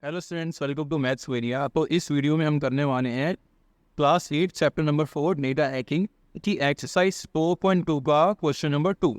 Hello students, welcome to maths वेरिया। तो इस वीडियो में हम करने वाले हैं क्लास 8 चैप्टर नंबर 4 डेटा हैकिंग की एक्सरसाइज 4.2 का क्वेश्चन नंबर 2।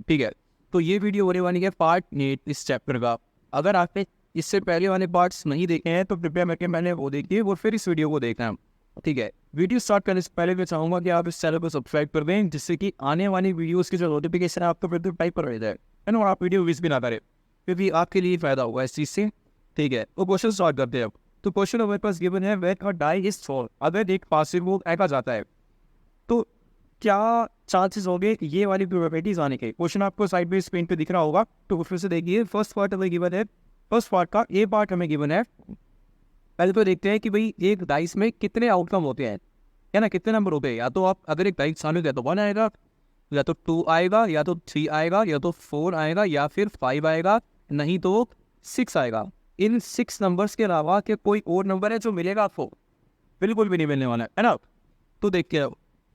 ठीक है, तो ये वीडियो होने वाली है पार्ट 8 इस चैप्टर का। अगर आपने इससे पहले वाले पार्ट्स नहीं देखे हैं तो कृपया करके मैंने वो देखिए वो फिर इस वीडियो को देखना है। ठीक है, वीडियो स्टार्ट करने से पहले मैं चाहूँगा कि आप इस चैनल को सब्सक्राइब कर दें, जिससे कि आने वाली वीडियोस की जो नोटिफिकेशन है आपको फिर टाइप पर रह जाए, है ना, और आप वीडियो मिस भी ना करें, क्योंकि आपके लिए फ़ायदा होगा इस चीज़ से। ठीक है, वो क्वेश्चन स्टार्ट करते हैं अब। तो क्वेश्चन हमारे पास गिवन है, when a die is thrown, अगर एक पासिंग बॉल फेंका जाता है तो क्या चांसेस होंगे ये वाली प्रोबेबिलिटीज आने के। क्वेश्चन आपको साइड में स्क्रीन पे दिख रहा होगा, तो फिर से देखिए। फर्स्ट पार्ट हमें गिवन है, फर्स्ट पार्ट का ए पार्ट हमें गिवन है। पहले तो देखते हैं कि भाई एक डाइस में कितने आउटकम होते हैं, है ना, कितने नंबर होते हैं। या तो आप अगर एक डाइस सामने दिया तो 1 आएगा, या तो 2 आएगा, या तो 3 आएगा, या तो 4 आएगा, या फिर 5 आएगा, नहीं तो 6 आएगा। इन 6 नंबर्स के अलावा के कोई और नंबर है जो मिलेगा आपको? बिल्कुल भी नहीं मिलने वाला है ना। तो देखिए,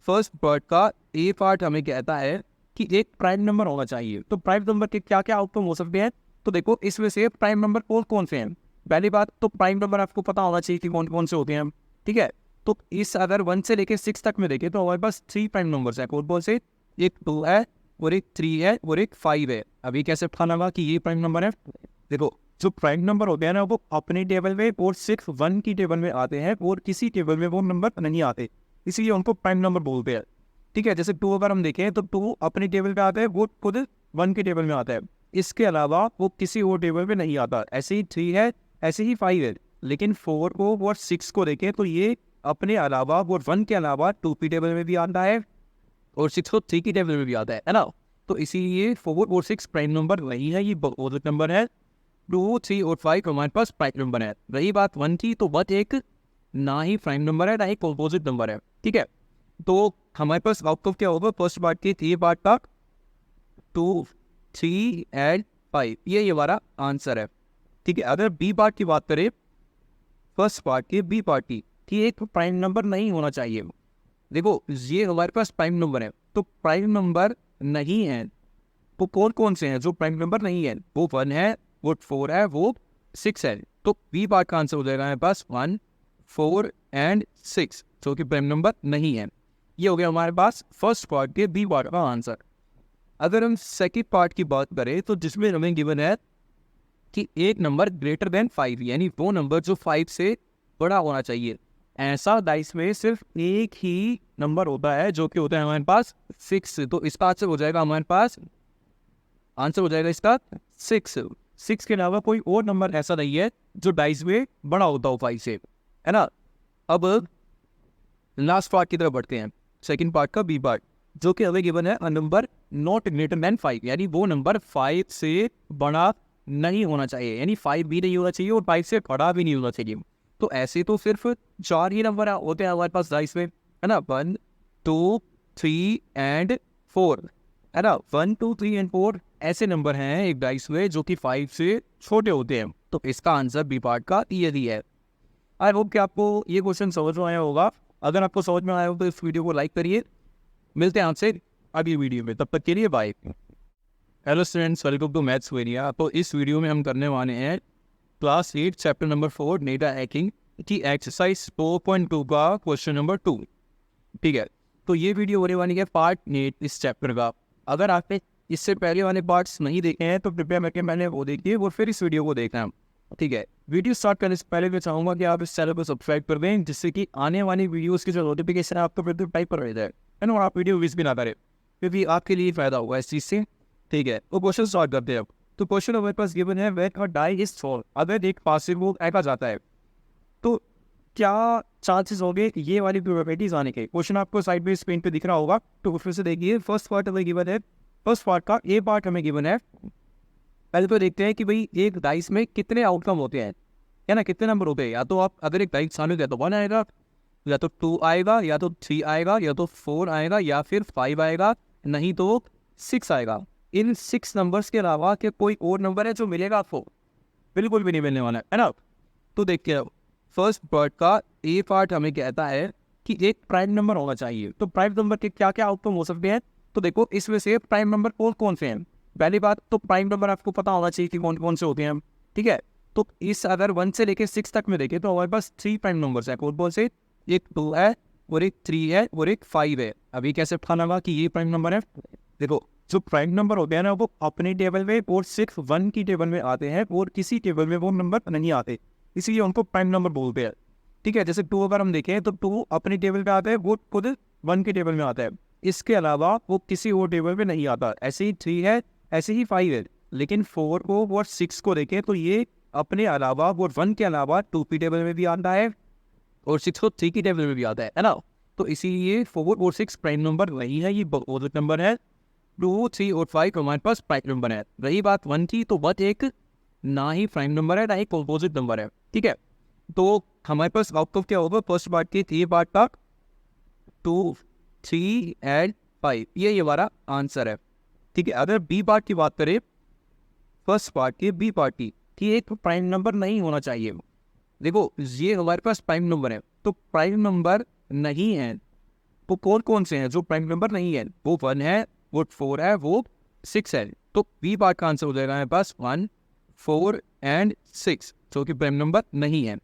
फर्स्ट पार्ट का ए पार्ट हमें कहता है कि एक प्राइम नंबर होना चाहिए। तो प्राइम नंबर के क्या क्या आउटकम हो सकते हैं, तो देखो इसमें से प्राइम नंबर कौन कौन से हैं। पहली बात तो प्राइम नंबर आपको पता होना चाहिए कि कौन कौन से होते हैं। ठीक है, तो इस अगर 1 से लेकर 6 तक में देखें तो हमारे पास 3 प्राइम नंबर्स हैं। कौन कौन से? एक 2 है, और एक 3 है, और एक 5 है। अभी कैसे पता लगा कि ये प्राइम नंबर है? देखो, जो प्राइम नंबर होते हैं ना, वो अपनी टेबल में और सिर्फ 1 की टेबल में आते हैं, और किसी टेबल में वो नंबर नहीं आते, इसलिए उनको प्राइम नंबर बोलते हैं। ठीक है, जैसे 2 अगर हम देखें तो 2 अपनी टेबल पे आता है, वो खुद 1 की टेबल में आता है, इसके अलावा वो किसी और टेबल पे नहीं आता। ऐसे ही 3 है, ऐसे ही 5 है। लेकिन 4 को और 6 को देखें तो ये अपने अलावा वो 1 के अलावा 2 की टेबल में भी आता है, और 6 को 3 की टेबल में भी आता है ना। तो इसीलिए 4 और 6 प्राइम नंबर नहीं है, ये पॉजिटिव नंबर है। 2, 3 और 5 हमारे पास प्राइम नंबर है। रही बात 1 की, तो 1 एक ना ही प्राइम नंबर है ना ही कंपोजिट नंबर है। ठीक है, तो हमारे पास आउटकम क्या होगा फर्स्ट पार्ट की? ये पार्ट का 2, 3 एंड 5, ये हमारा आंसर है। ठीक है, अगर बी पार्ट की बात करें, फर्स्ट पार्ट की बी पार्ट की एक प्राइम नंबर नहीं होना चाहिए। देखो, ये हमारे पास प्राइम नंबर है, तो प्राइम नंबर नहीं है तो कौन कौन से हैं जो प्राइम नंबर नहीं है? वो 1 है, वो 4 है, वो 6 है। तो बी पार्ट का आंसर हो जाएगा हमारे पास 1, 4 एंड 6, जो कि प्राइम नंबर नहीं है। ये हो गया हमारे पास फर्स्ट पार्ट के बी पार्ट का आंसर। अगर हम सेकंड पार्ट की बात करें, तो जिसमें हमें गिवन है कि एक नंबर ग्रेटर देन 5, यानी वो नंबर जो 5 से बड़ा होना चाहिए। ऐसा डाइस में सिर्फ एक ही नंबर होता है, जो कि होता है हमारे पास 6। तो इसका आंसर हो जाएगा हमारे पास, आंसर हो जाएगा इसका 6। 6 के अलावा कोई और नंबर ऐसा नहीं है जो डाइस में बड़ा होता हो 5 से, है ना। अब लास्ट पार्ट की तरफ बढ़ते हैं, सेकंड पार्ट का बी पार्ट, जो कि हमें गिवन है a number not greater than 5, यानी वो नंबर 5 से बड़ा नहीं होना चाहिए, यानी 5 भी नहीं होना चाहिए और 5 से बड़ा भी नहीं होना चाहिए। तो ऐसे तो सिर्फ 4 ही नंबर होते हैं हमारे पास डाइस में, है ना, 1, 2, 3 एंड 4, है ना। 1, 2, 3 एंड 4 ऐसे नंबर हैं एक डाइस में जो कि 5 से छोटे होते हैं। तो इसका आंसर बी पार्ट का यही है। आई होप कि आपको ये क्वेश्चन समझ में आया होगा। अगर आपको समझ में आया हो तो इस वीडियो को लाइक करिए। मिलते हैं आपसे अगली वीडियो में, तब तक के लिए bye. Hello students, welcome to maths वेरिया। तो इस वीडियो में हम करने वाले हैं क्लास 8 चैप्टर नंबर 4 डेटा हैकिंग की एक्सरसाइज 4.2 का क्वेश्चन नंबर 2। ठीक है, तो ये वीडियो होने वाली है पार्ट 8 इस चैप्टर का। अगर आपने इससे पहले वाले पार्ट्स नहीं देखे हैं तो कृपया करके मैंने वो देखिए वो फिर इस वीडियो को देखना है। ठीक है, वीडियो स्टार्ट करने से पहले मैं चाहूँगा कि आप इस चैनल को सब्सक्राइब कर दें, जिससे कि आने वाली वीडियोस की जो नोटिफिकेशन है आपको फिर टाइप पर रह जाए, है ना, और आप वीडियो मिस भी ना करें, क्योंकि आपके लिए फ़ायदा होगा इस चीज़ से। ठीक है, वो क्वेश्चन स्टार्ट करते हैं अब। तो क्वेश्चन हमारे पास गिवन है, when a die is thrown, अगर एक पासिंग बॉल फेंका जाता है तो क्या चांसेस होंगे ये वाली प्रोबेबिलिटीज आने के। क्वेश्चन आपको साइड में स्क्रीन पे दिख रहा होगा, तो फिर से देखिए। फर्स्ट पार्ट हमें गिवन है, फर्स्ट पार्ट का ए पार्ट हमें गिवन है। पहले तो देखते हैं कि भाई एक डाइस में कितने आउटकम होते हैं, है ना, कितने नंबर होते हैं। या तो आप अगर एक डाइस सामने दिया तो 1 आएगा, या तो 2 आएगा, या तो 3 आएगा, या तो 4 आएगा, या फिर 5 आएगा, नहीं तो 6 आएगा। इन 6 नंबर्स के अलावा के कोई और नंबर है जो मिलेगा आपको? बिल्कुल भी नहीं मिलने वाला है ना। तो देखिए, फर्स्ट पार्ट का ए पार्ट हमें कहता है कि एक प्राइम नंबर होना चाहिए। तो प्राइम नंबर के क्या क्या आउटकम हो सकते हैं, तो देखो इसमें से प्राइम नंबर कौन कौन से हैं। पहली बात तो प्राइम नंबर आपको पता होना चाहिए कि कौन कौन से होते हैं। ठीक है, तो इस अगर 1 से लेके 6 तक में देखें तो हमारे पास 3 प्राइम नंबर्स है। कौन कौन से? एक 2 है और एक 3 है और एक 5 है। अभी कैसे पता लगा कि ये प्राइम नंबर है? देखो, जो प्राइम नंबर होते हैं ना वो अपने टेबल में और सिर्फ 1 की टेबल में आते हैं और किसी टेबल में वो नंबर नहीं आते, इसलिए उनको प्राइम नंबर बोलते हैं। ठीक है, जैसे 2 अगर हम देखें तो 2 अपनी टेबल पे आता है, वो खुद 1 की टेबल में आता है, इसके अलावा वो किसी और टेबल पे नहीं आता। ऐसे ही 3 है, ऐसे ही 5 है। लेकिन 4 को और 6 को देखें तो ये अपने अलावा वो 1 के अलावा 2 की टेबल में भी आता है और 6 को 3 की टेबल में भी आता है ना। तो इसीलिए 4 और 6 प्राइम नंबर नहीं है, ये पॉजिटिव नंबर है। 2, 3 और 5 हमारे पास प्राइम नंबर है। रही बात 1 की, तो 1 एक ना ही प्राइम नंबर है ना ही कंपोजिट नंबर है। ठीक है, तो हमारे पास आउटपुट क्या होगा? फर्स्ट पार्ट के 3 पार्ट का 2, 3 एंड 5, ये हमारा आंसर है। ठीक है, अगर बी पार्ट की बात करें, फर्स्ट पार्ट के बी पार्ट की एक प्राइम नंबर नहीं होना चाहिए। देखो, ये हमारे पास प्राइम नंबर है, तो प्राइम नंबर नहीं है तो कौन कौन से हैं जो प्राइम नंबर नहीं है? वो 1 है, वो 4 है, वो 6 है। तो बी पार्ट का आंसर हो जाएगा हमारे पास 1, 4 एंड 6, जो कि प्राइम नंबर नहीं है।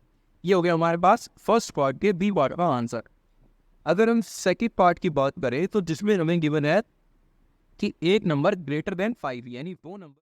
ये हो गया हमारे पास फर्स्ट पार्ट के बी पार्ट का आंसर। अगर हम सेकंड पार्ट की बात करें तो जिसमें हमें गिवन है कि एक नंबर ग्रेटर देन 5, यानी वो नंबर